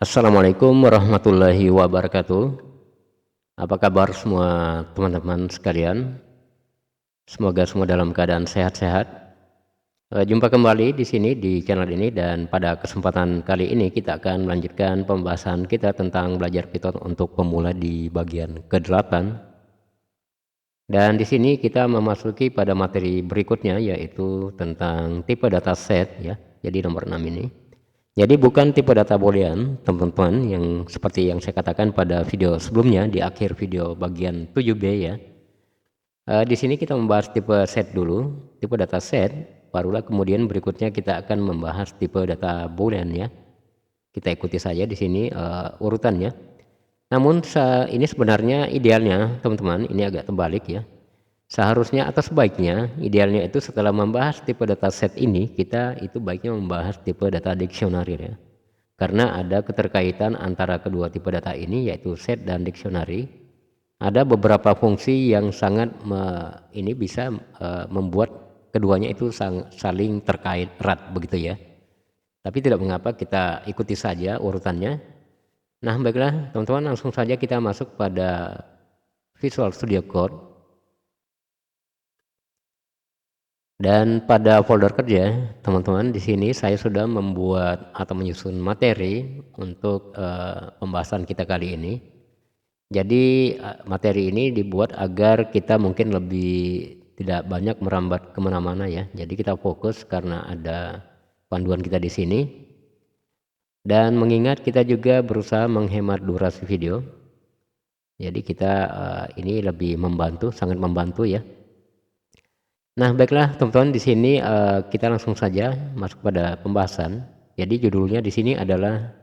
Assalamualaikum warahmatullahi wabarakatuh. Apa kabar semua teman-teman sekalian? Semoga semua dalam keadaan sehat-sehat. Jumpa kembali di sini di channel ini, dan pada kesempatan kali ini kita akan melanjutkan pembahasan kita tentang belajar Python untuk pemula di bagian ke-8. Dan di sini kita memasuki pada materi berikutnya, yaitu tentang tipe dataset ya. Jadi nomor 6 ini. Jadi bukan tipe data boolean, teman-teman, yang seperti yang saya katakan pada video sebelumnya di akhir video bagian 7b ya. Di sini kita membahas tipe set dulu, tipe data set, barulah kemudian berikutnya kita akan membahas tipe data boolean ya. Kita ikuti saja di sini urutannya. Namun ini sebenarnya idealnya teman-teman, ini agak terbalik ya. Seharusnya atau sebaiknya, idealnya itu setelah membahas tipe dataset ini, kita itu baiknya membahas tipe data dictionary ya. Karena ada keterkaitan antara kedua tipe data ini, yaitu set dan dictionary. Ada beberapa fungsi yang sangat ini bisa membuat keduanya itu saling terkait erat begitu ya. Tapi tidak mengapa, kita ikuti saja urutannya. Nah, baiklah teman-teman, langsung saja kita masuk pada Visual Studio Code. Dan pada folder kerja, teman-teman, di sini saya sudah membuat atau menyusun materi untuk pembahasan kita kali ini. Jadi materi ini dibuat agar kita mungkin lebih tidak banyak merambat kemana-mana ya. Jadi kita fokus karena ada panduan kita di sini. Dan mengingat kita juga berusaha menghemat durasi video. Jadi kita ini lebih membantu, sangat membantu ya. Nah, baiklah teman-teman, di sini kita langsung saja masuk pada pembahasan. Jadi judulnya di sini adalah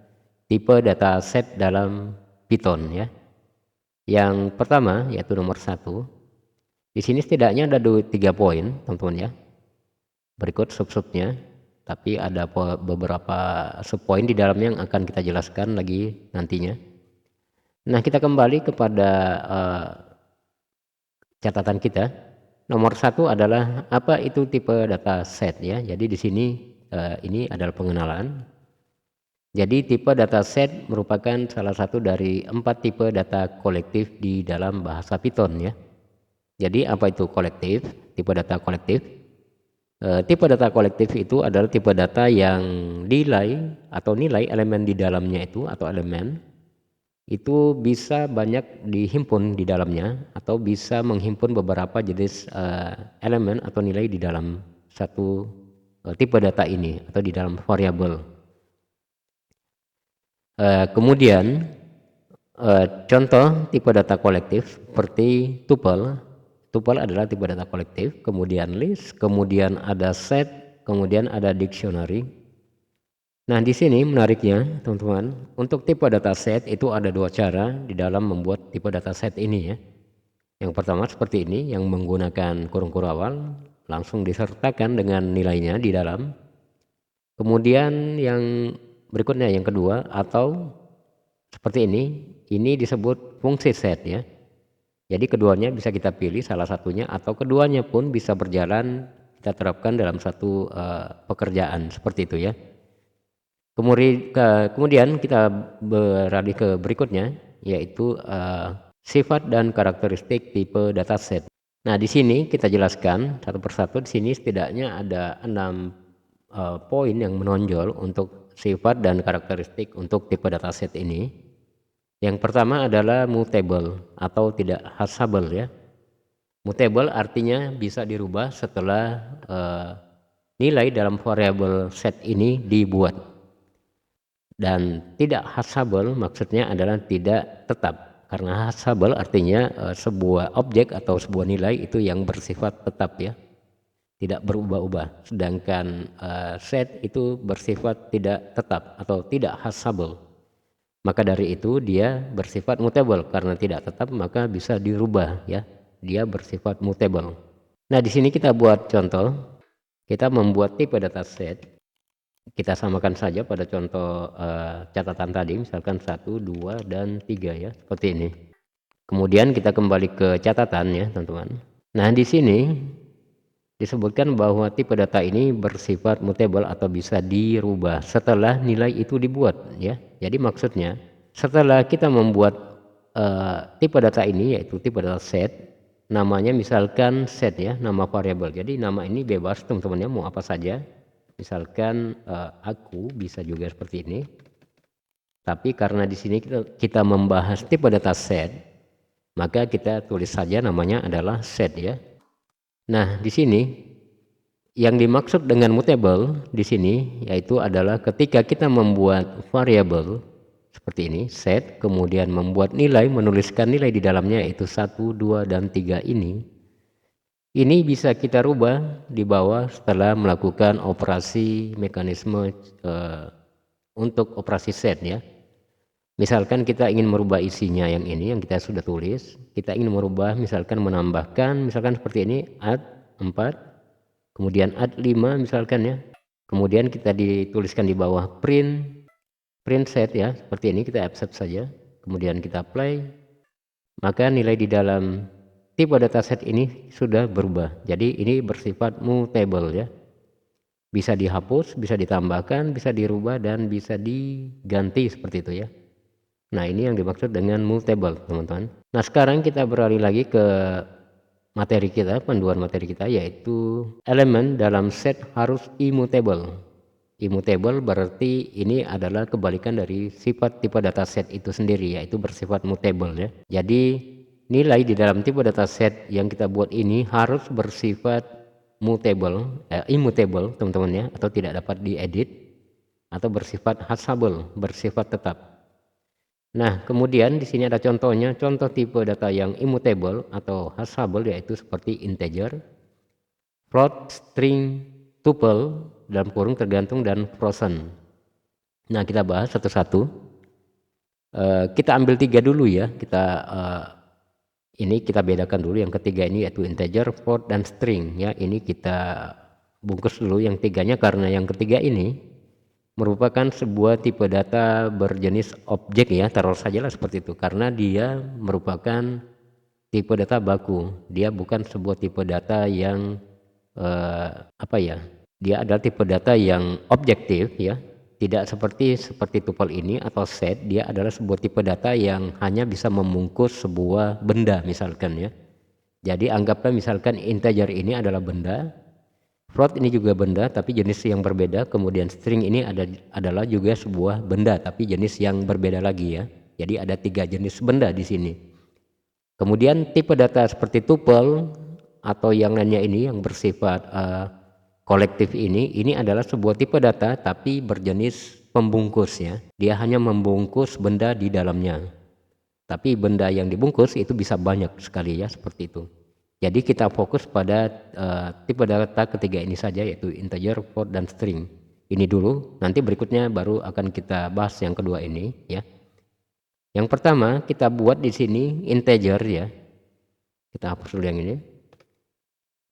tipe dataset dalam Python ya. Yang pertama yaitu nomor 1. Di sini setidaknya ada 3 poin, teman-teman ya. Berikut sub-subnya, tapi ada beberapa sub-poin di dalamnya yang akan kita jelaskan lagi nantinya. Nah, kita kembali kepada catatan kita. Nomor 1 adalah apa itu tipe dataset ya. Jadi di sini ini adalah pengenalan. Jadi tipe dataset merupakan salah satu dari 4 tipe data kolektif di dalam bahasa Python ya. Jadi apa itu kolektif? Tipe data kolektif. Tipe data kolektif itu adalah tipe data yang nilai elemen di dalamnya itu atau elemen itu bisa banyak dihimpun di dalamnya atau bisa menghimpun beberapa jenis elemen atau nilai di dalam satu tipe data ini atau di dalam variabel. Kemudian contoh tipe data kolektif seperti tuple. Tuple adalah tipe data kolektif, kemudian list, kemudian ada set, kemudian ada dictionary. Nah, di sini menariknya teman-teman, untuk tipe dataset itu ada 2 cara di dalam membuat tipe dataset ini ya. Yang pertama seperti ini, yang menggunakan kurung-kurung awal, langsung disertakan dengan nilainya di dalam. Kemudian yang berikutnya, yang kedua, atau seperti ini disebut fungsi set ya. Jadi keduanya bisa kita pilih salah satunya, atau keduanya pun bisa berjalan kita terapkan dalam satu pekerjaan seperti itu ya. Kemudian kita beralih ke berikutnya, yaitu sifat dan karakteristik tipe dataset. Nah, di sini kita jelaskan satu persatu. Di sini setidaknya ada 6 poin yang menonjol untuk sifat dan karakteristik untuk tipe dataset ini. Yang pertama adalah mutable atau tidak hashable ya. Mutable artinya bisa dirubah setelah nilai dalam variabel set ini dibuat. Dan tidak hashable maksudnya adalah tidak tetap, karena hashable artinya sebuah objek atau sebuah nilai itu yang bersifat tetap ya, tidak berubah-ubah. Sedangkan set itu bersifat tidak tetap atau tidak hashable. Maka dari itu dia bersifat mutable, karena tidak tetap maka bisa dirubah ya, dia bersifat mutable. Nah, di sini kita buat contoh. Kita membuat tipe dataset. Kita samakan saja pada contoh catatan tadi, misalkan 1, 2, dan 3 ya, seperti ini. Kemudian kita kembali ke catatan ya teman-teman. Nah, di sini disebutkan bahwa tipe data ini bersifat mutable atau bisa dirubah setelah nilai itu dibuat ya. Jadi maksudnya setelah kita membuat tipe data ini, yaitu tipe data set, namanya misalkan set ya, nama variabel. Jadi nama ini bebas teman-temannya, mau apa saja. Misalkan aku, bisa juga seperti ini. Tapi karena di sini kita membahas tipe data set, maka kita tulis saja namanya adalah set ya. Nah, di sini yang dimaksud dengan mutable di sini yaitu adalah ketika kita membuat variabel seperti ini, set, kemudian membuat nilai, menuliskan nilai di dalamnya yaitu 1, 2, dan 3 ini. Ini bisa kita rubah di bawah setelah melakukan operasi mekanisme untuk operasi set ya. Misalkan kita ingin merubah isinya yang ini yang kita sudah tulis, kita ingin merubah misalkan menambahkan misalkan seperti ini add 4, kemudian add 5 misalkan ya. Kemudian kita dituliskan di bawah print set ya, seperti ini kita accept saja. Kemudian kita apply, maka nilai di dalam tipe dataset ini sudah berubah. Jadi ini bersifat mutable ya. Bisa dihapus, bisa ditambahkan, bisa dirubah, dan bisa diganti seperti itu ya. Nah, ini yang dimaksud dengan mutable, teman-teman. Nah, sekarang kita beralih lagi ke materi kita, panduan materi kita, yaitu elemen dalam set harus immutable. Immutable berarti ini adalah kebalikan dari sifat tipe dataset itu sendiri, yaitu bersifat mutable ya. Jadi nilai di dalam tipe dataset yang kita buat ini harus bersifat immutable, teman-teman ya, atau tidak dapat diedit, atau bersifat hassable, bersifat tetap. Nah, kemudian di sini ada contohnya, contoh tipe data yang immutable atau hassable yaitu seperti integer, float, string, tuple, dalam kurung tergantung, dan frozen. Nah, kita bahas satu-satu. Kita ambil 3 dulu ya. Ini kita bedakan dulu. Yang ketiga ini yaitu integer, float, dan string ya. Ini kita bungkus dulu yang tiganya karena yang ketiga ini merupakan sebuah tipe data berjenis objek ya, taruh sajalah seperti itu, karena dia merupakan tipe data baku. Dia bukan sebuah tipe data yang dia adalah tipe data yang objektif ya, tidak seperti tuple ini atau set. Dia adalah sebuah tipe data yang hanya bisa membungkus sebuah benda misalkan ya. Jadi anggaplah misalkan integer ini adalah benda, float ini juga benda tapi jenis yang berbeda, kemudian string ini adalah juga sebuah benda tapi jenis yang berbeda lagi ya. Jadi ada 3 jenis benda di sini. Kemudian tipe data seperti tuple atau yang lainnya ini yang bersifat kolektif ini adalah sebuah tipe data tapi berjenis pembungkus ya. Dia hanya membungkus benda di dalamnya. Tapi benda yang dibungkus itu bisa banyak sekali ya, seperti itu. Jadi kita fokus pada tipe data ketiga ini saja, yaitu integer, float, dan string. Ini dulu, nanti berikutnya baru akan kita bahas yang kedua ini ya. Yang pertama kita buat di sini integer ya. Kita hapus dulu yang ini.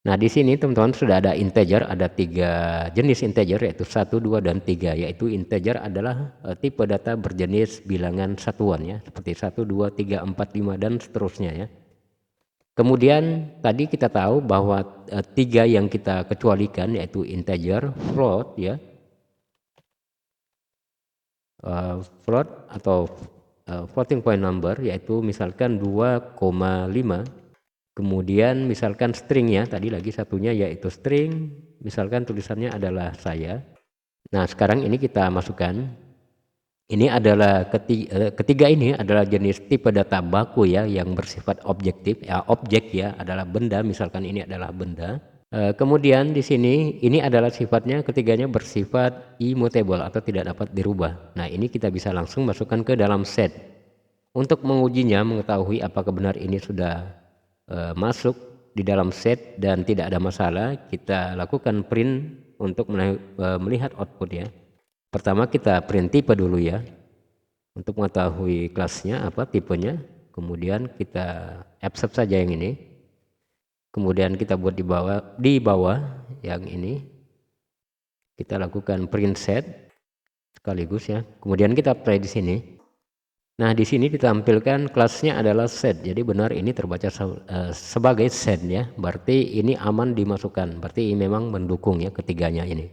Nah, di sini teman-teman sudah ada integer, ada 3 jenis integer yaitu 1, 2, dan 3. Yaitu integer adalah tipe data berjenis bilangan satuan ya, seperti 1, 2, 3, 4, 5, dan seterusnya ya. Kemudian tadi kita tahu bahwa 3 yang kita kecualikan yaitu integer, float ya, float atau floating point number yaitu misalkan 2,5. Kemudian misalkan string ya, tadi lagi satunya yaitu string, misalkan tulisannya adalah saya. Nah, sekarang ini kita masukkan. Ini adalah ketiga ini adalah jenis tipe data baku ya, yang bersifat objektif ya. Objek ya adalah benda, misalkan ini adalah benda. Kemudian di sini ini adalah sifatnya, ketiganya bersifat immutable atau tidak dapat dirubah. Nah, ini kita bisa langsung masukkan ke dalam set. Untuk mengujinya, mengetahui apakah benar ini sudah masuk di dalam set dan tidak ada masalah, kita lakukan print untuk melihat output ya. Pertama kita print tipe dulu ya, untuk mengetahui kelasnya apa, tipenya. Kemudian kita accept saja yang ini. Kemudian kita buat di bawah yang ini. Kita lakukan print set sekaligus ya. Kemudian kita apply di sini. Nah, di sini ditampilkan kelasnya adalah set. Jadi benar ini terbaca sebagai set ya. Berarti ini aman dimasukkan. Berarti ini memang mendukung ya ketiganya ini.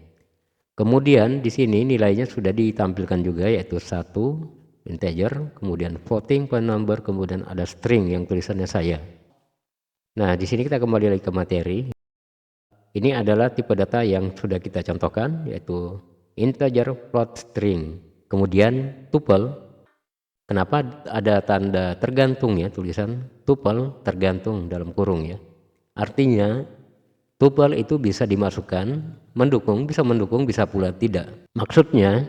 Kemudian di sini nilainya sudah ditampilkan juga, yaitu 1 integer, kemudian floating point number, kemudian ada string yang tulisannya saya. Nah, di sini kita kembali lagi ke materi. Ini adalah tipe data yang sudah kita contohkan, yaitu integer, float, string. Kemudian tuple. Kenapa ada tanda tergantung ya, tulisan tuple tergantung dalam kurung ya. Artinya tuple itu bisa dimasukkan, bisa mendukung, bisa pula tidak. Maksudnya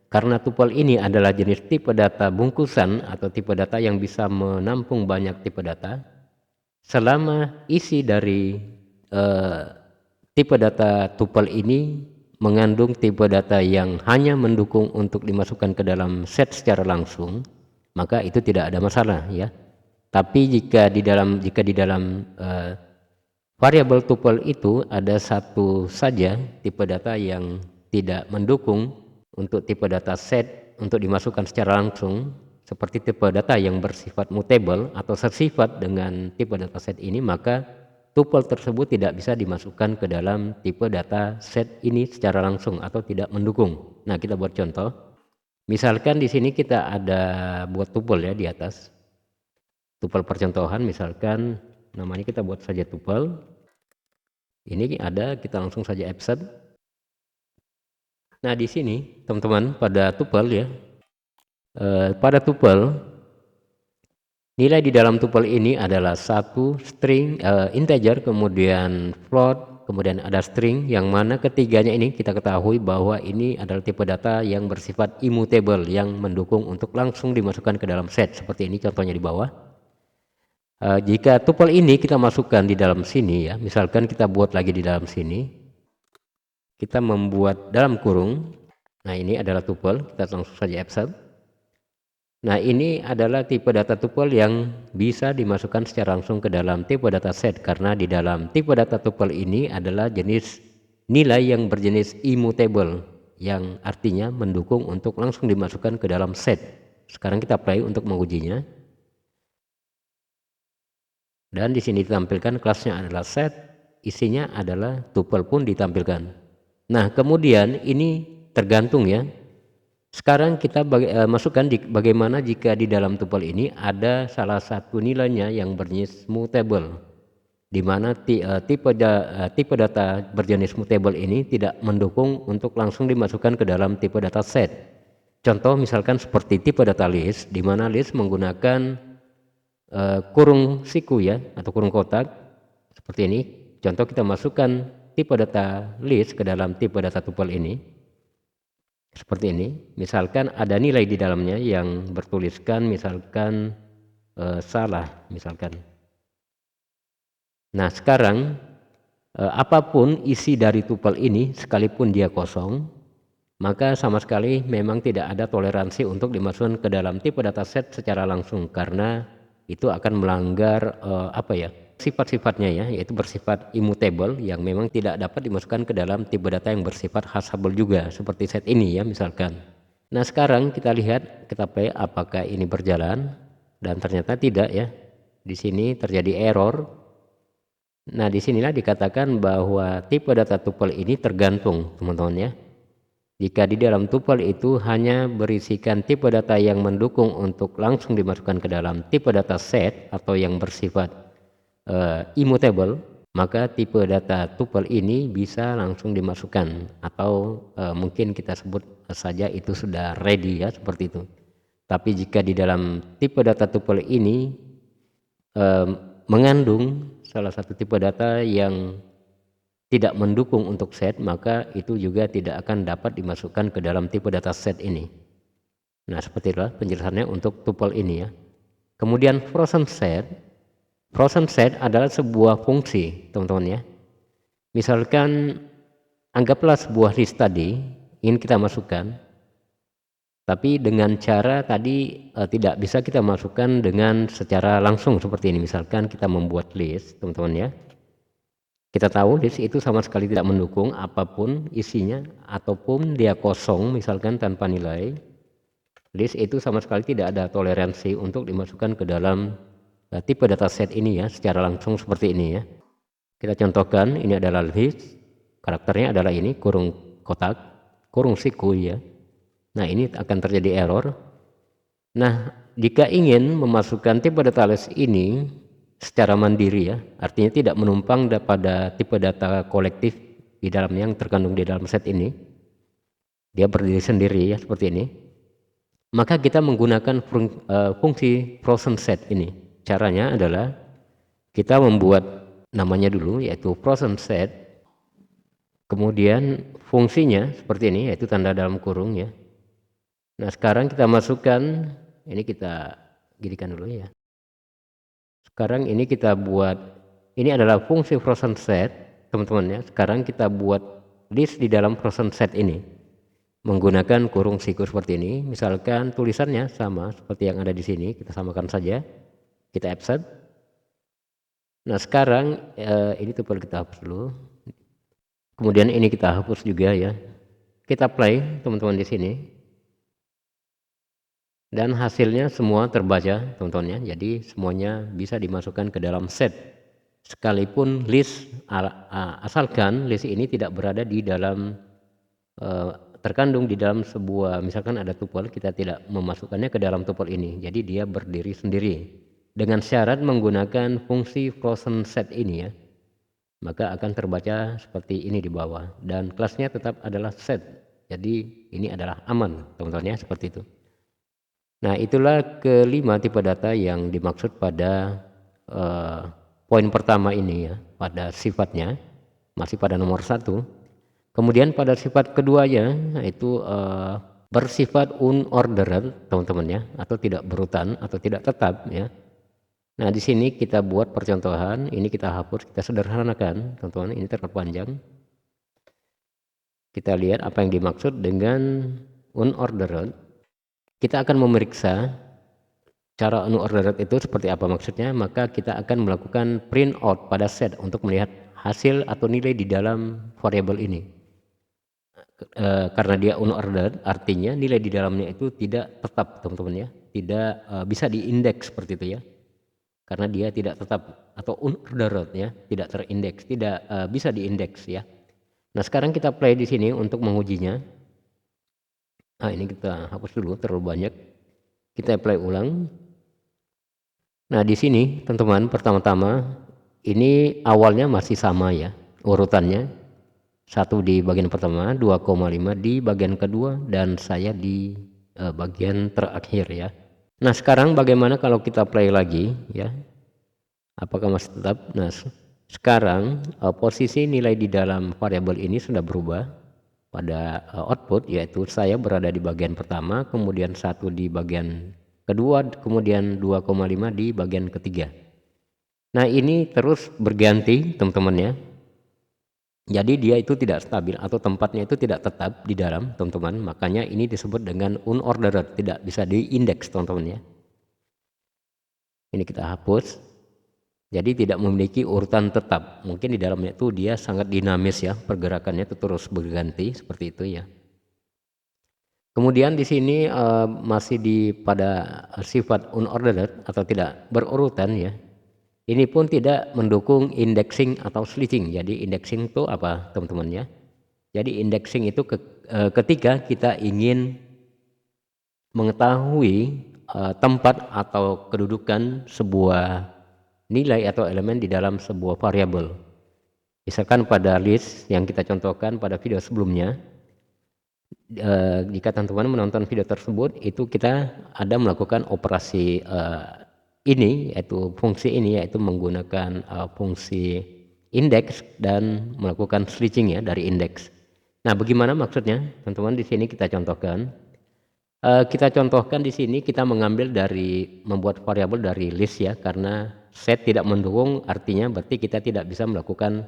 karena tuple ini adalah jenis tipe data bungkusan atau tipe data yang bisa menampung banyak tipe data, selama isi dari tipe data tuple ini mengandung tipe data yang hanya mendukung untuk dimasukkan ke dalam set secara langsung, maka itu tidak ada masalah ya. Tapi jika di dalam variabel tuple itu ada satu saja tipe data yang tidak mendukung untuk tipe data set untuk dimasukkan secara langsung, seperti tipe data yang bersifat mutable atau sersifat dengan tipe data set ini, maka tuple tersebut tidak bisa dimasukkan ke dalam tipe data set ini secara langsung atau tidak mendukung. Nah, kita buat contoh. Misalkan di sini kita ada buat tuple ya di atas. Tuple percontohan, misalkan namanya kita buat saja tuple. Ini ada, kita langsung saja absen. Nah, di sini teman-teman pada tuple ya. Pada tuple nilai di dalam tuple ini adalah satu string integer, kemudian float, kemudian ada string, yang mana ketiganya ini kita ketahui bahwa ini adalah tipe data yang bersifat immutable yang mendukung untuk langsung dimasukkan ke dalam set. Seperti ini contohnya di bawah. Jika tuple ini kita masukkan di dalam sini ya, misalkan kita buat lagi di dalam sini, kita membuat dalam kurung. Nah, ini adalah tuple, kita langsung saja absen. Nah, ini adalah tipe data tuple yang bisa dimasukkan secara langsung ke dalam tipe data set, karena di dalam tipe data tuple ini adalah jenis nilai yang berjenis immutable, yang artinya mendukung untuk langsung dimasukkan ke dalam set. Sekarang kita play untuk mengujinya. Dan di sini ditampilkan kelasnya adalah set, isinya adalah tuple pun ditampilkan. Nah, kemudian ini tergantung ya. Sekarang kita masukkan bagaimana jika di dalam tuple ini ada salah satu nilainya yang berjenis mutable, di mana tipe data berjenis mutable ini tidak mendukung untuk langsung dimasukkan ke dalam tipe data set. Contoh misalkan seperti tipe data list, di mana list menggunakan kurung siku ya, atau kurung kotak seperti ini. Contoh kita masukkan tipe data list ke dalam tipe data tuple ini. Seperti ini, misalkan ada nilai di dalamnya yang bertuliskan misalkan salah misalkan. Nah, sekarang apapun isi dari tuple ini sekalipun dia kosong, maka sama sekali memang tidak ada toleransi untuk dimasukkan ke dalam tipe dataset secara langsung, karena itu akan melanggar sifat-sifatnya ya, yaitu bersifat immutable yang memang tidak dapat dimasukkan ke dalam tipe data yang bersifat hashable juga, seperti set ini ya misalkan. Nah, sekarang kita lihat, kita play apakah ini berjalan, dan ternyata tidak ya. Di sini terjadi error. Nah, disinilah dikatakan bahwa tipe data tuple ini tergantung teman-teman ya. Jika di dalam tuple itu hanya berisikan tipe data yang mendukung untuk langsung dimasukkan ke dalam tipe data set atau yang bersifat immutable, maka tipe data tuple ini bisa langsung dimasukkan, atau mungkin kita sebut saja itu sudah ready ya, seperti itu. Tapi jika di dalam tipe data tuple ini mengandung salah satu tipe data yang tidak mendukung untuk set, maka itu juga tidak akan dapat dimasukkan ke dalam tipe data set ini. Nah, seperti itulah penjelasannya untuk tuple ini ya. Kemudian frozen set adalah sebuah fungsi teman-teman ya. Misalkan anggaplah sebuah list tadi ingin kita masukkan, tapi dengan cara tadi tidak bisa kita masukkan dengan secara langsung seperti ini. Misalkan kita membuat list teman-teman ya, kita tahu list itu sama sekali tidak mendukung apapun isinya, ataupun dia kosong misalkan tanpa nilai. List itu sama sekali tidak ada toleransi untuk dimasukkan ke dalam tipe dataset ini ya, secara langsung seperti ini ya. Kita contohkan, ini adalah list, karakternya adalah ini, kurung kotak, kurung siku ya. Nah, ini akan terjadi error. Nah, jika ingin memasukkan tipe data list ini secara mandiri ya, artinya tidak menumpang pada tipe data kolektif di dalam yang terkandung di dalam set ini, dia berdiri sendiri ya, seperti ini. Maka kita menggunakan fungsi frozen set ini. Caranya adalah kita membuat namanya dulu, yaitu frozen set. Kemudian fungsinya seperti ini, yaitu tanda dalam kurung ya. Nah, sekarang kita masukkan, ini kita ginikan dulu ya. Sekarang ini kita buat, ini adalah fungsi frozen set, teman-teman ya. Sekarang kita buat list di dalam frozen set ini menggunakan kurung siku seperti ini. Misalkan tulisannya sama seperti yang ada di sini, kita samakan saja, kita absen. Nah, sekarang ini tuple kita hapus dulu, kemudian ini kita hapus juga ya. Kita play teman-teman di sini, dan hasilnya semua terbaca teman-teman ya. Jadi semuanya bisa dimasukkan ke dalam set, sekalipun list asalkan list ini tidak berada di dalam terkandung di dalam sebuah, misalkan ada tuple, kita tidak memasukkannya ke dalam tuple ini, jadi dia berdiri sendiri. Dengan syarat menggunakan fungsi frozen set ini ya, maka akan terbaca seperti ini di bawah, dan kelasnya tetap adalah set. Jadi ini adalah aman teman-teman ya, seperti itu. Nah, itulah kelima tipe data yang dimaksud pada poin pertama ini ya, pada sifatnya, masih pada nomor 1. Kemudian pada sifat keduanya, yaitu bersifat unordered teman-teman ya, atau tidak berurutan atau tidak tetap ya. Nah, di sini kita buat percontohan, ini kita hapus, kita sederhanakan teman-teman, ini terlalu panjang. Kita lihat apa yang dimaksud dengan unordered. Kita akan memeriksa cara unordered itu seperti apa maksudnya, maka kita akan melakukan print out pada set untuk melihat hasil atau nilai di dalam variabel ini. Karena dia unordered, artinya nilai di dalamnya itu tidak tetap teman-teman ya, tidak bisa diindeks seperti itu ya, karena dia tidak tetap atau unordered ya, tidak terindeks, tidak bisa diindeks ya. Nah, sekarang kita play di sini untuk mengujinya. Nah, ini kita hapus dulu, terlalu banyak, kita play ulang. Nah, di sini teman-teman, pertama-tama ini awalnya masih sama ya urutannya, 1 di bagian pertama, 2,5 di bagian kedua, dan saya di bagian terakhir ya. Nah, sekarang bagaimana kalau kita play lagi ya, apakah masih tetap? Nah, sekarang posisi nilai di dalam variabel ini sudah berubah pada output, yaitu saya berada di bagian pertama, kemudian 1 di bagian kedua, kemudian 2,5 di bagian ketiga. Nah, ini terus berganti teman-teman ya. Jadi dia itu tidak stabil atau tempatnya itu tidak tetap di dalam teman-teman, makanya ini disebut dengan unordered, tidak bisa diindeks teman-teman ya. Ini kita hapus, jadi tidak memiliki urutan tetap, mungkin di dalamnya itu dia sangat dinamis ya, pergerakannya itu terus berganti seperti itu ya. Kemudian di sini masih pada sifat unordered atau tidak berurutan ya. Ini pun tidak mendukung indexing atau switching. Jadi indexing itu apa teman-teman ya? Jadi indexing itu ketika kita ingin mengetahui tempat atau kedudukan sebuah nilai atau elemen di dalam sebuah variabel. Misalkan pada list yang kita contohkan pada video sebelumnya, jika teman-teman menonton video tersebut, itu kita ada melakukan operasi ini, yaitu fungsi ini, yaitu menggunakan fungsi indeks dan melakukan switching ya dari indeks. Nah, bagaimana maksudnya teman-teman? Di sini kita contohkan. Kita contohkan di sini kita mengambil dari membuat variabel dari list ya, karena set tidak mendukung, artinya berarti kita tidak bisa melakukan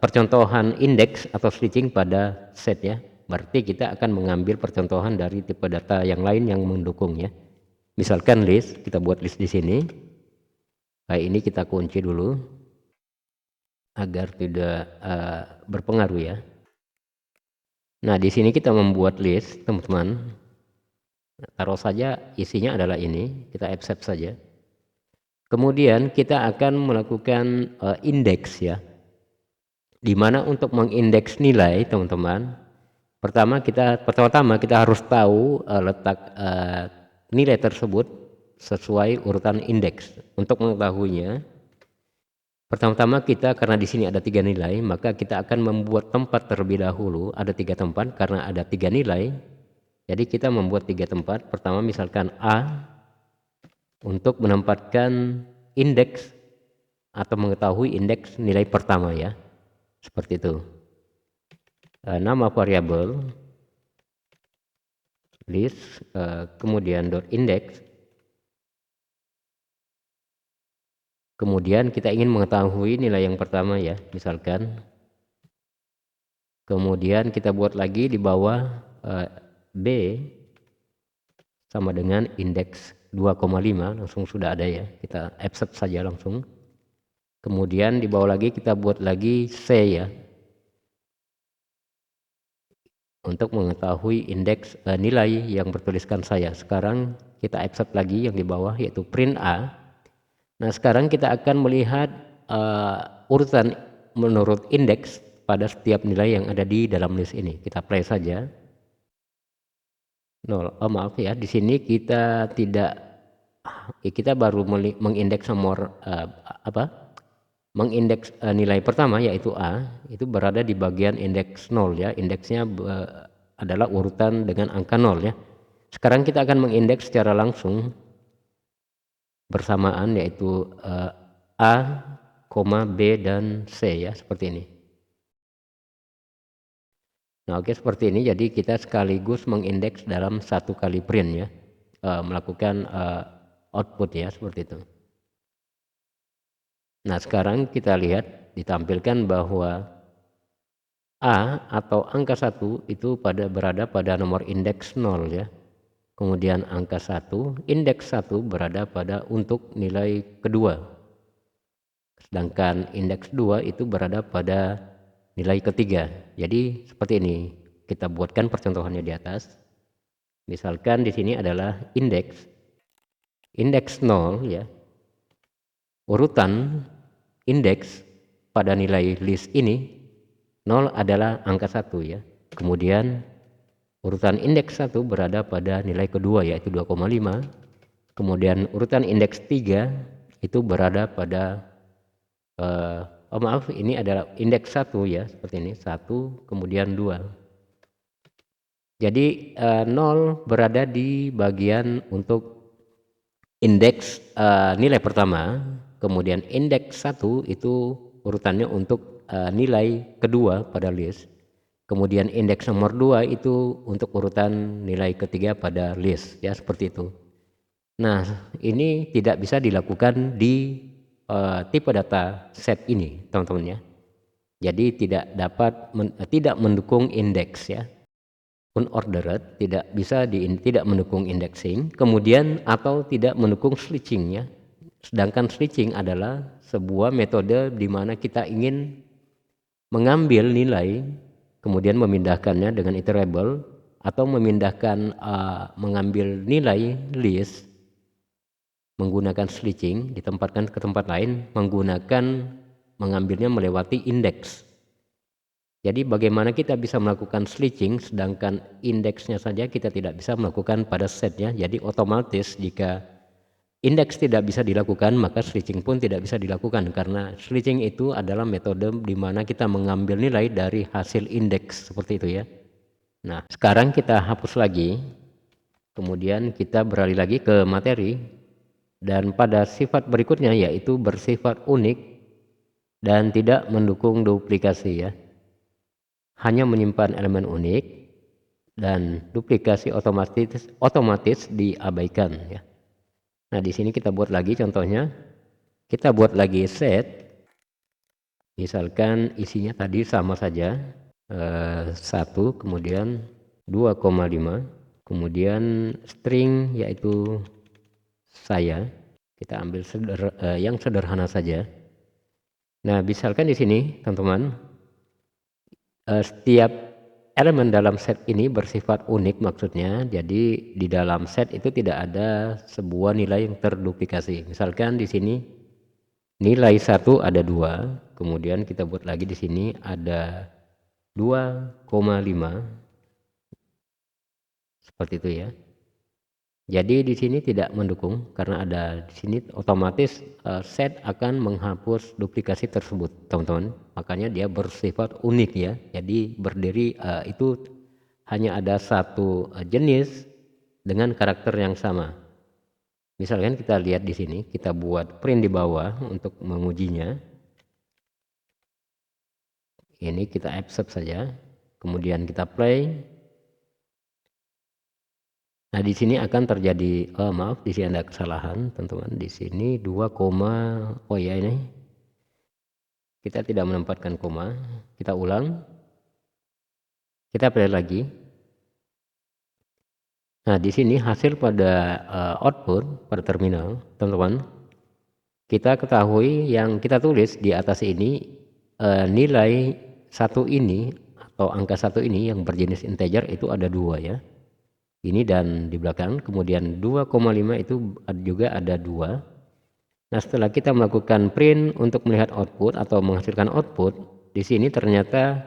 percontohan indeks atau switching pada set ya. Berarti kita akan mengambil percontohan dari tipe data yang lain yang mendukung ya. Misalkan list, kita buat list di sini. Kayak ini kita kunci dulu agar tidak berpengaruh ya. Nah, di sini kita membuat list, teman-teman. Taruh saja isinya adalah ini, kita accept saja. Kemudian kita akan melakukan indeks ya. Di mana untuk mengindeks nilai, teman-teman, pertama-tama kita harus tahu letak nilai tersebut sesuai urutan indeks. Untuk mengetahuinya, pertama-tama kita, karena di sini ada 3 nilai, maka kita akan membuat tempat terlebih dahulu. Ada 3 tempat karena ada 3 nilai. Jadi kita membuat 3 tempat. Pertama misalkan A, untuk menempatkan indeks atau mengetahui indeks nilai pertama ya, seperti itu. Nama variabel list, kemudian dot index, kemudian kita ingin mengetahui nilai yang pertama ya, misalkan, kemudian kita buat lagi di bawah B sama dengan indeks 2,5, langsung sudah ada ya, kita accept saja langsung. Kemudian di bawah lagi kita buat lagi C ya, untuk mengetahui indeks nilai yang bertuliskan saya. Sekarang kita accept lagi yang di bawah, yaitu print A. Nah sekarang kita akan melihat urutan menurut indeks pada setiap nilai yang ada di dalam list ini. Kita play saja. 0. Oh maaf ya, di sini kita tidak, kita baru mengindeks nomor mengindeks nilai pertama yaitu A, itu berada di bagian indeks 0 ya. Indeksnya adalah urutan dengan angka 0 ya. Sekarang kita akan mengindeks secara langsung bersamaan, yaitu A, B dan C ya, seperti ini. Nah oke, seperti ini. Jadi kita sekaligus mengindeks dalam satu kali print ya, melakukan output ya, seperti itu. Nah sekarang kita lihat ditampilkan bahwa A atau angka 1 itu berada pada nomor indeks 0 ya. Kemudian angka 1, indeks 1 berada pada untuk nilai kedua. Sedangkan indeks 2 itu berada pada nilai ketiga. Jadi seperti ini. Kita buatkan percontohannya di atas. Misalkan di sini adalah indeks 0 ya. Urutan indeks pada nilai list ini 0 adalah angka 1 ya. Kemudian urutan indeks 1 berada pada nilai kedua yaitu 2,5. Kemudian urutan indeks 3 itu berada pada ini adalah indeks 1 ya, seperti ini, 1 kemudian 2. Jadi 0 berada di bagian untuk indeks nilai pertama, kemudian indeks 1 itu urutannya untuk nilai kedua pada list. Kemudian indeks nomor 2 itu untuk urutan nilai ketiga pada list ya, seperti itu. Nah, ini tidak bisa dilakukan di tipe data set ini, teman-teman ya. Jadi tidak mendukung indeks ya. Unordered tidak bisa tidak mendukung indexing, kemudian atau tidak mendukung switching ya. Sedangkan switching adalah sebuah metode di mana kita ingin mengambil nilai kemudian memindahkannya dengan iterable, atau memindahkan mengambil nilai list menggunakan switching, ditempatkan ke tempat lain mengambilnya melewati indeks. Jadi bagaimana kita bisa melakukan switching sedangkan indeksnya saja kita tidak bisa melakukan pada setnya. Jadi otomatis jika indeks tidak bisa dilakukan, maka switching pun tidak bisa dilakukan, karena switching itu adalah metode di mana kita mengambil nilai dari hasil indeks, seperti itu ya. Nah sekarang kita hapus lagi, kemudian kita beralih lagi ke materi, dan pada sifat berikutnya yaitu bersifat unik dan tidak mendukung duplikasi ya. Hanya menyimpan elemen unik dan duplikasi otomatis diabaikan ya. Nah di sini kita buat lagi contohnya, kita buat lagi set, misalkan isinya tadi sama saja, 1 kemudian 2,5, kemudian string yaitu saya, kita ambil yang sederhana saja. Nah misalkan di sini teman-teman, setiap elemen dalam set ini bersifat unik, maksudnya jadi di dalam set itu tidak ada sebuah nilai yang terduplikasi. Misalkan di sini nilai 1 ada 2, kemudian kita buat lagi di sini ada 2,5, seperti itu ya. Jadi di sini tidak mendukung karena ada di sini otomatis set akan menghapus duplikasi tersebut, teman-teman. Makanya dia bersifat unik ya. Jadi berdiri itu hanya ada satu jenis dengan karakter yang sama. Misalkan kita lihat di sini, kita buat print di bawah untuk mengujinya. Ini kita accept saja. Kemudian kita play. Nah, di sini akan terjadi maaf, di sini ada kesalahan, teman-teman. Di sini 2, oh ya, ini kita tidak menempatkan koma. Kita ulang. Kita play lagi. Nah, di sini hasil pada output pada terminal, teman-teman. Kita ketahui yang kita tulis di atas ini nilai 1 ini atau angka 1 ini yang berjenis integer itu ada 2 ya. Ini dan di belakang, kemudian 2,5 itu juga ada 2. Nah, setelah kita melakukan print untuk melihat output atau menghasilkan output, di sini ternyata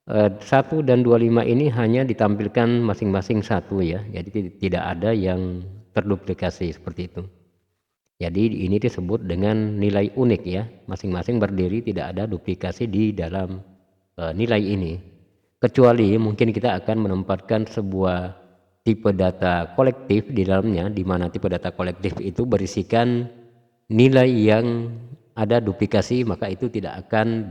1 dan 25 ini hanya ditampilkan masing-masing 1 ya. Jadi tidak ada yang terduplikasi seperti itu. Jadi ini disebut dengan nilai unik ya. Masing-masing berdiri, tidak ada duplikasi di dalam nilai ini. Kecuali mungkin kita akan menempatkan sebuah tipe data kolektif di dalamnya, di mana tipe data kolektif itu berisikan nilai yang ada duplikasi, maka itu tidak akan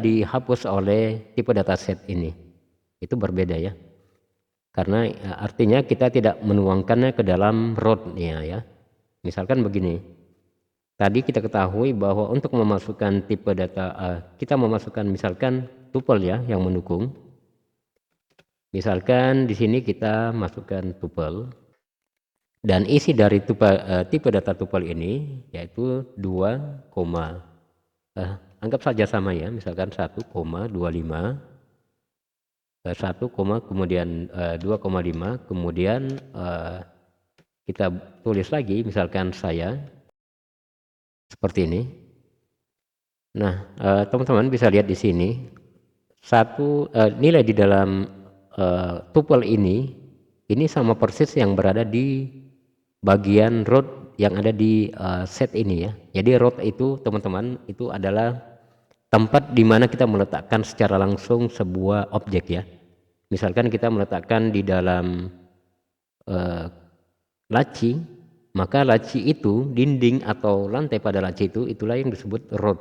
dihapus oleh tipe data set ini. Itu berbeda ya, karena artinya kita tidak menuangkannya ke dalam row-nya ya. Misalkan begini, tadi kita ketahui bahwa untuk memasukkan tipe data kita memasukkan misalkan tuple ya yang mendukung. Misalkan di sini kita masukkan tuple dan isi dari tipe data tuple ini yaitu 2, anggap saja sama ya, misalkan 1,25, 1, kemudian 2,5, kemudian kita tulis lagi misalkan saya seperti ini. Nah, teman-teman bisa lihat di sini nilai di dalam tuple ini sama persis yang berada di bagian row yang ada di set ini ya. Jadi row itu teman-teman itu adalah tempat di mana kita meletakkan secara langsung sebuah objek ya. Misalkan kita meletakkan di dalam laci, maka laci itu, dinding atau lantai pada laci itu, itulah yang disebut row.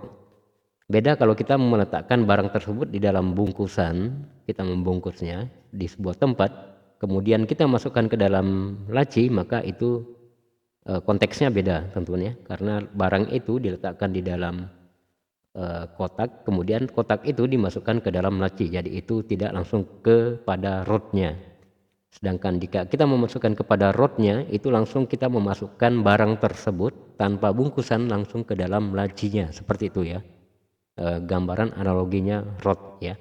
Beda kalau kita meletakkan barang tersebut di dalam bungkusan, kita membungkusnya di sebuah tempat, kemudian kita masukkan ke dalam laci, maka itu konteksnya beda tentunya, karena barang itu diletakkan di dalam kotak, kemudian kotak itu dimasukkan ke dalam laci, jadi itu tidak langsung kepada row-nya. Sedangkan jika kita memasukkan kepada row-nya, itu langsung kita memasukkan barang tersebut tanpa bungkusan langsung ke dalam lacinya, seperti itu ya. Gambaran analoginya row ya.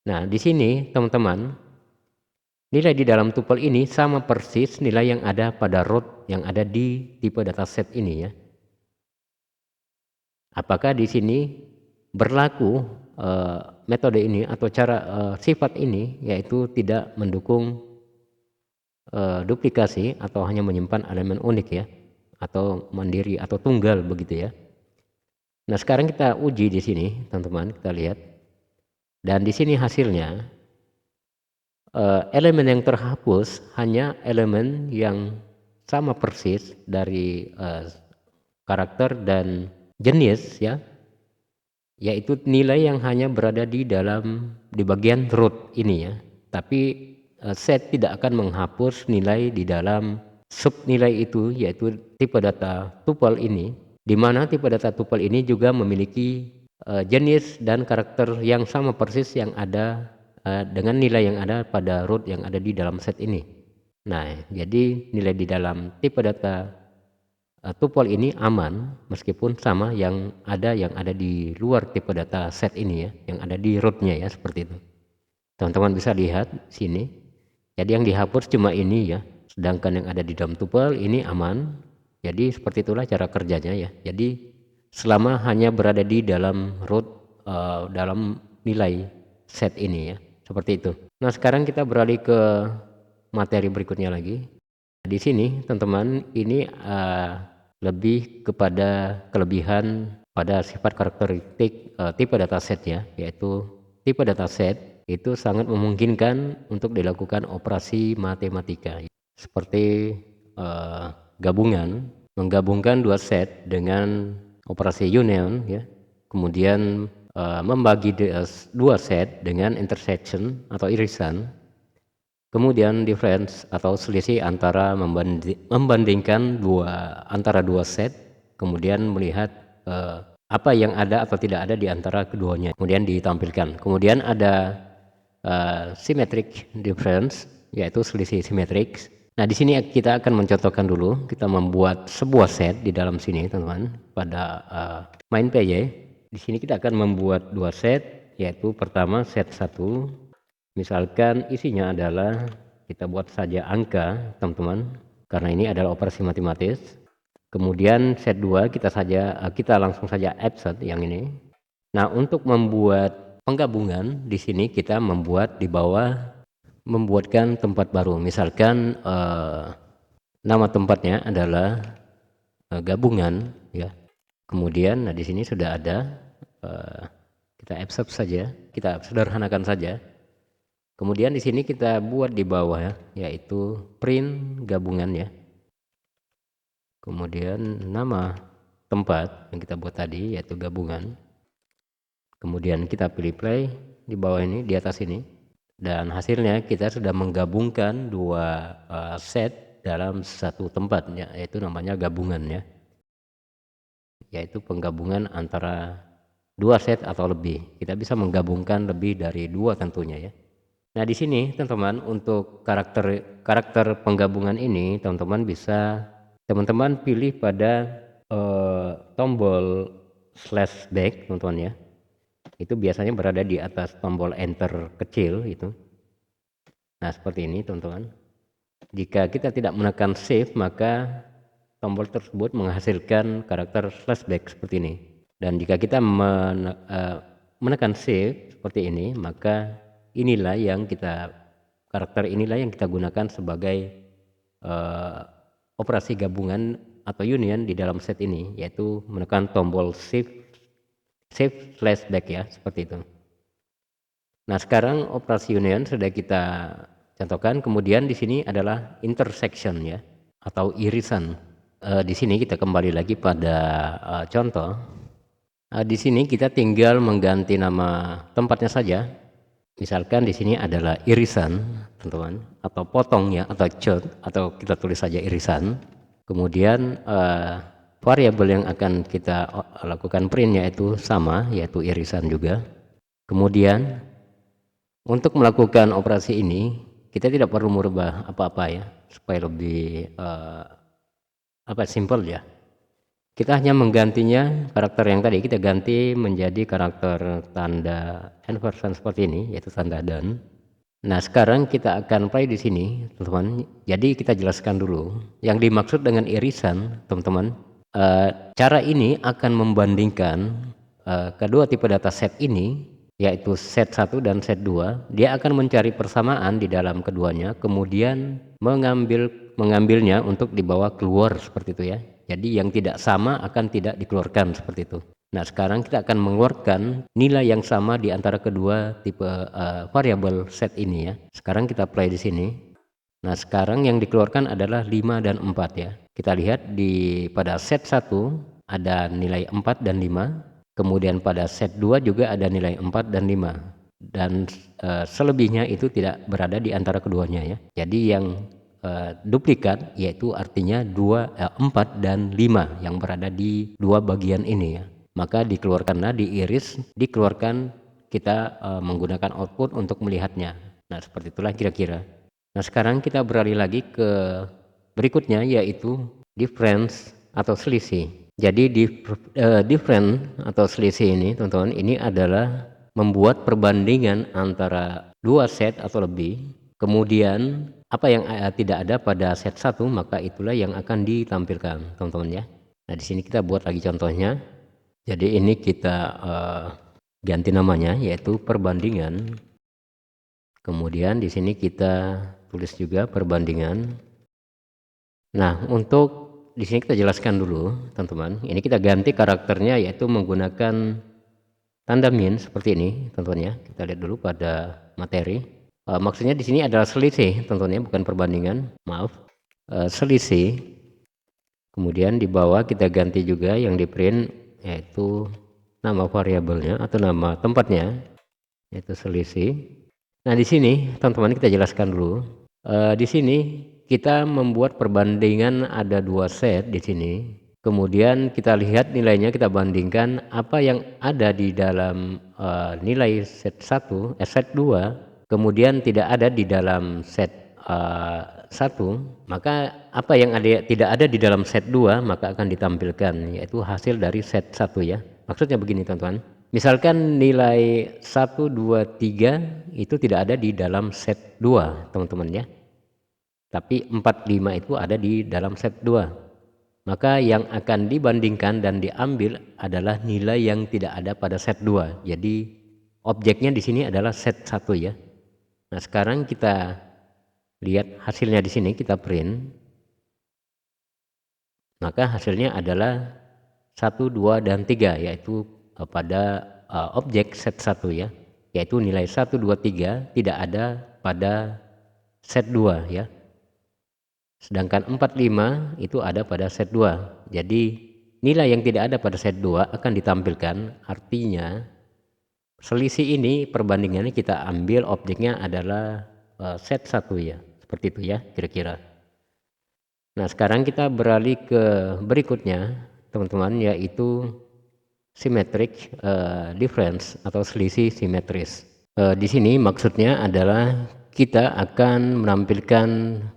Nah, di sini teman-teman, nilai di dalam tuple ini sama persis nilai yang ada pada row yang ada di tipe dataset ini ya. Apakah di sini berlaku metode ini atau cara sifat ini, yaitu tidak mendukung duplikasi atau hanya menyimpan elemen unik ya, atau mandiri atau tunggal begitu ya. Nah, sekarang kita uji di sini, teman-teman, kita lihat. Dan di sini hasilnya elemen yang terhapus hanya elemen yang sama persis dari karakter dan jenis ya, yaitu nilai yang hanya berada di bagian root ini ya. Tapi set tidak akan menghapus nilai di dalam sub nilai itu, yaitu tipe data tuple ini, di mana tipe data tuple ini juga memiliki jenis dan karakter yang sama persis yang ada dengan nilai yang ada pada root yang ada di dalam set ini. Nah, jadi nilai di dalam tipe data tupel ini aman meskipun sama yang ada di luar tipe data set ini ya, yang ada di rootnya ya, seperti itu. Teman-teman bisa lihat sini. Jadi yang dihapus cuma ini ya, sedangkan yang ada di dalam tupel ini aman. Jadi seperti itulah cara kerjanya ya. Jadi selama hanya berada di dalam root, dalam nilai set ini ya, seperti itu. Nah sekarang kita beralih ke materi berikutnya lagi. Di sini teman-teman ini lebih kepada kelebihan pada sifat karakteristik tipe dataset ya, yaitu tipe dataset itu sangat memungkinkan untuk dilakukan operasi matematika seperti menggabungkan dua set dengan operasi union ya, kemudian membagi dua set dengan intersection atau irisan. Kemudian difference atau selisih antara membandingkan antara dua set, kemudian melihat apa yang ada atau tidak ada di antara keduanya, kemudian ditampilkan. Kemudian ada symmetric difference, yaitu selisih simetrik. Nah di sini kita akan mencontohkan dulu, kita membuat sebuah set di dalam sini teman-teman pada main PY. Di sini kita akan membuat dua set, yaitu pertama set 1. Misalkan isinya adalah, kita buat saja angka teman-teman, karena ini adalah operasi matematis. Kemudian set 2 kita langsung saja abstract yang ini. Nah untuk membuat penggabungan di sini kita membuatkan tempat baru. Misalkan nama tempatnya adalah gabungan ya. Kemudian nah di sini sudah ada, kita abstract saja, kita sederhanakan saja. Kemudian di sini kita buat di bawah ya, yaitu print gabungan ya. Kemudian nama tempat yang kita buat tadi yaitu gabungan. Kemudian kita pilih play di bawah ini, di atas ini. Dan hasilnya kita sudah menggabungkan dua set dalam satu tempat ya, yaitu namanya gabungan ya. Yaitu penggabungan antara dua set atau lebih. Kita bisa menggabungkan lebih dari dua tentunya ya. Nah di sini teman-teman untuk karakter penggabungan ini teman-teman bisa pilih pada tombol /back teman-teman ya. Itu biasanya berada di atas tombol enter kecil itu. Nah seperti ini teman-teman. Jika kita tidak menekan shift maka tombol tersebut menghasilkan karakter /back seperti ini. Dan jika kita menekan shift seperti ini maka karakter inilah yang kita gunakan sebagai operasi gabungan atau union di dalam set ini, yaitu menekan tombol shift/back ya, seperti itu. Nah sekarang operasi union sudah kita contohkan. Kemudian di sini adalah intersection ya, atau irisan. Di sini kita kembali lagi pada contoh. Di sini kita tinggal mengganti nama tempatnya saja. Misalkan di sini adalah irisan, teman-teman, atau potong ya, atau chart, atau kita tulis saja irisan. Kemudian variabel yang akan kita lakukan print yaitu sama, yaitu irisan juga. Kemudian untuk melakukan operasi ini kita tidak perlu merubah apa-apa ya, supaya lebih simple ya. Kita hanya menggantinya, karakter yang tadi kita ganti menjadi karakter tanda inversion seperti ini, yaitu tanda dan. Nah sekarang kita akan play di sini teman-teman. Jadi kita jelaskan dulu yang dimaksud dengan irisan teman-teman. Cara ini akan membandingkan kedua tipe dataset ini, yaitu set 1 dan set 2. Dia akan mencari persamaan di dalam keduanya, kemudian mengambilnya untuk dibawa keluar seperti itu ya. Jadi yang tidak sama akan tidak dikeluarkan seperti itu. Nah sekarang kita akan mengeluarkan nilai yang sama di antara kedua tipe variabel set ini ya. Sekarang kita play di sini. Nah sekarang yang dikeluarkan adalah 5 dan 4 ya. Kita lihat pada set 1 ada nilai 4 dan 5. Kemudian pada set 2 juga ada nilai 4 dan 5. Dan selebihnya itu tidak berada di antara keduanya ya. Jadi yang duplikat yaitu artinya 4 dan 5 yang berada di dua bagian ini ya. Maka dikeluarkanlah, diiris, dikeluarkan, kita menggunakan output untuk melihatnya. Nah seperti itulah kira-kira. Nah sekarang kita beralih lagi ke berikutnya, yaitu difference atau selisih. Jadi different atau selisih ini teman-teman, ini adalah membuat perbandingan antara dua set atau lebih, kemudian apa yang tidak ada pada set 1 maka itulah yang akan ditampilkan teman-teman ya. Nah di sini kita buat lagi contohnya. Jadi ini kita ganti namanya yaitu perbandingan. Kemudian di sini kita tulis juga perbandingan. Nah, untuk di sini kita jelaskan dulu, teman-teman. Ini kita ganti karakternya yaitu menggunakan tanda min seperti ini, teman-teman ya. Kita lihat dulu pada materi. Maksudnya di sini adalah selisih, teman-teman ya, bukan perbandingan. Maaf. Selisih. Kemudian di bawah kita ganti juga yang di print yaitu nama variabelnya atau nama tempatnya yaitu selisih. Nah di sini teman-teman kita jelaskan dulu. Di sini kita membuat perbandingan ada dua set di sini. Kemudian kita lihat nilainya, kita bandingkan apa yang ada di dalam nilai set 1, set 2, kemudian tidak ada di dalam set 1, maka apa yang tidak ada di dalam set 2 maka akan ditampilkan yaitu hasil dari set 1 ya. Maksudnya begini teman-teman. Misalkan nilai 1, 2, 3 itu tidak ada di dalam set 2 teman-teman ya. Tapi 4, 5 itu ada di dalam set 2. Maka yang akan dibandingkan dan diambil adalah nilai yang tidak ada pada set 2. Jadi objeknya di sini adalah set 1 ya. Nah sekarang kita lihat hasilnya di sini, kita print. Maka hasilnya adalah 1, 2, dan 3 yaitu pada objek set 1 ya, yaitu nilai 1, 2, 3 tidak ada pada set 2 ya, sedangkan 4, 5 itu ada pada set 2. Jadi nilai yang tidak ada pada set 2 akan ditampilkan, artinya selisih ini perbandingannya kita ambil objeknya adalah set 1 ya, seperti itu ya kira-kira. Nah sekarang kita beralih ke berikutnya teman-teman, yaitu symmetric difference atau selisih simetris. Di sini maksudnya adalah kita akan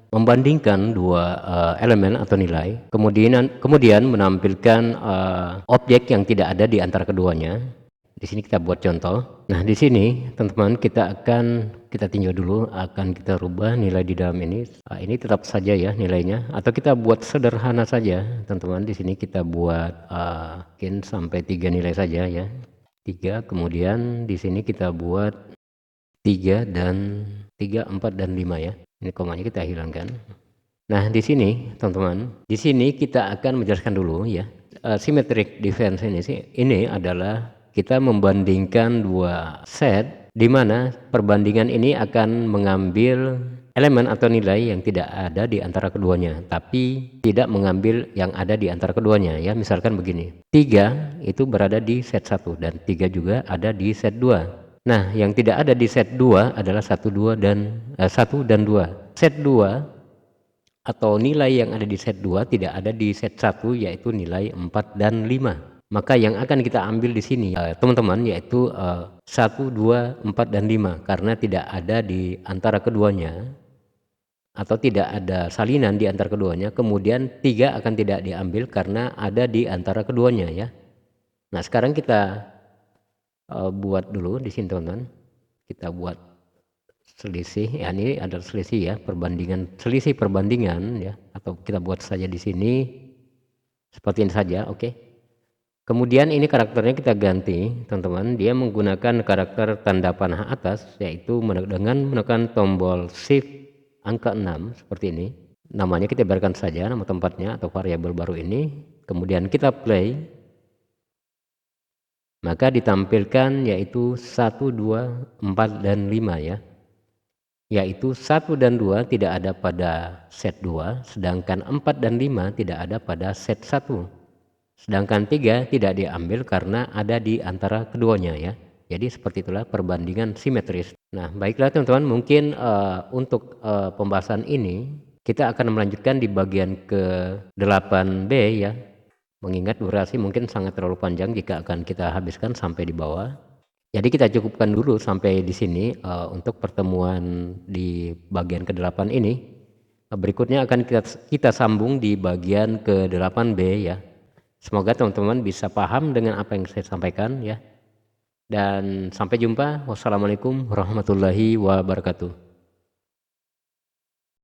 membandingkan dua elemen atau nilai, kemudian menampilkan objek yang tidak ada di antara keduanya. Di sini kita buat contoh. Nah di sini teman-teman kita tinjau dulu, akan kita rubah nilai di dalam ini. Ini tetap saja ya nilainya, atau kita buat sederhana saja teman-teman. Di sini kita buat mungkin sampai 3 nilai saja ya, 3. Kemudian di sini kita buat 3 dan 3, 4 dan 5 ya. Ini komanya kita hilangkan. Nah di sini teman-teman, di sini kita akan menjelaskan dulu ya. Symmetric difference ini adalah kita membandingkan dua set, di mana perbandingan ini akan mengambil elemen atau nilai yang tidak ada di antara keduanya, tapi tidak mengambil yang ada di antara keduanya ya. Misalkan begini, 3 itu berada di set 1 dan 3 juga ada di set 2. Nah yang tidak ada di set 2 adalah 1 dan 2. Set 2 atau nilai yang ada di set 2 tidak ada di set 1, yaitu nilai 4 dan 5. Maka yang akan kita ambil di sini teman-teman yaitu 1, 2, 4, dan 5, karena tidak ada di antara keduanya atau tidak ada salinan di antara keduanya. Kemudian 3 akan tidak diambil karena ada di antara keduanya ya. Nah sekarang kita buat dulu di sini teman-teman. Kita buat selisih ya, ini adalah selisih ya, selisih perbandingan ya, atau kita buat saja di sini seperti ini saja, oke. Kemudian ini karakternya kita ganti teman-teman, dia menggunakan karakter tanda panah atas, yaitu dengan menekan tombol shift angka 6 seperti ini. Namanya kita biarkan saja nama tempatnya atau variabel baru ini. Kemudian kita play, maka ditampilkan yaitu 1, 2, 4, dan 5 ya. Yaitu 1 dan 2 tidak ada pada set 2, sedangkan 4 dan 5 tidak ada pada set 1. Sedangkan 3 tidak diambil karena ada di antara keduanya ya. Jadi seperti itulah perbandingan simetris. Nah baiklah teman-teman, mungkin untuk pembahasan ini kita akan melanjutkan di bagian ke-8B ya. Mengingat durasi mungkin sangat terlalu panjang jika akan kita habiskan sampai di bawah. Jadi kita cukupkan dulu sampai di sini untuk pertemuan di bagian ke-8 ini. Berikutnya akan kita sambung di bagian ke-8B ya. Semoga teman-teman bisa paham dengan apa yang saya sampaikan ya. Dan sampai jumpa. Wassalamualaikum warahmatullahi wabarakatuh.